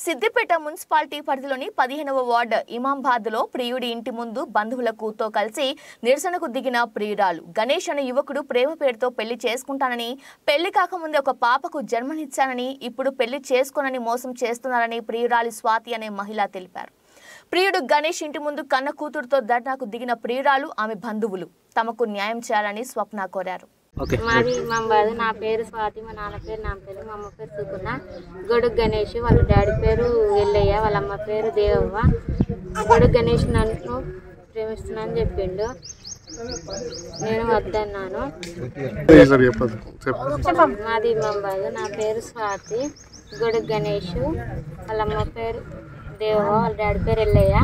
Siddipet municipality పరిధిలోని 15వ ward ఇమాంబాద్లో ప్రియుడి ఇంటి ముందు బంధువులతో కలిసి నిరసనకు దిగిన ప్రియురాలు గణేష్ అనే యువకుడు ప్రేమ పేరుతో పెళ్లి చేసుకుంటానని, పెళ్లి కాకముందే ఒక పాపకు జన్మనిచ్చానని, ఇప్పుడు పెళ్లి చేసుకోనని మోసం చేస్తున్నారని ప్రియురాలి స్వాతి అనే మహిళ తెలిపారు. ప్రియుడు గణేష్ ఇంటి ముందు కన్న కూతురుతో ధర్నాకు దిగిన ప్రియురాలు ఆమె బంధువులు తమకు న్యాయం చేయాలని స్వప్న కోరారు. మాది ఇమాంబాద్. నా పేరు స్వాతి, మా నాన్న పేరు నాంపల్లి, మా అమ్మ పేరు సుకున్న. గొడుగు గణేష్ వాళ్ళ డాడీ పేరు ఎల్లయ్య, వాళ్ళ అమ్మ పేరు దేవవ్వ. గొడుగు గణేష్ నన్ను ప్రేమిస్తున్నానని చెప్పిండు. నేను వద్దన్నాను. మాది ఇమాంబాద్. నా పేరు స్వాతి. గొడుగు గణేష్ వాళ్ళ అమ్మ పేరు దేవవ్వ, వాళ్ళ డాడీ పేరు ఎల్లయ్య.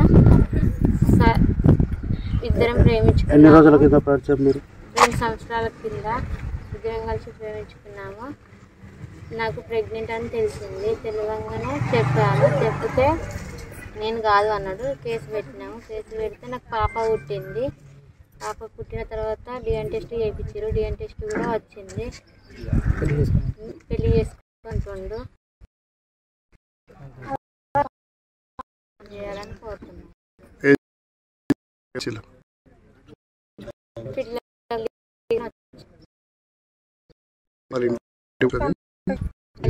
ఇద్దరం ప్రేమించుకున్నాము. 2 సంవత్సరాల కింద ఇద్దరం కలిసి ప్రేమించుకున్నాము. నాకు ప్రెగ్నెంట్ అని తెలిసింది. తెలియగానే చెప్పాను. చెప్తే నేను కాదు అన్నాడు. కేసు పెట్టినాము. కేసు పెడితే నాకు పాప పుట్టింది. పాప పుట్టిన తర్వాత డిఎన్ టెస్ట్ చేయించారు. డిఎన్ టెస్ట్ కూడా వచ్చింది. పెళ్లి చేసుకుంటుండు చేయాలని కోరుతున్నాను.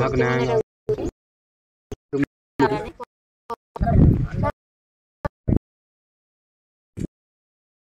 మాకు న్యాయం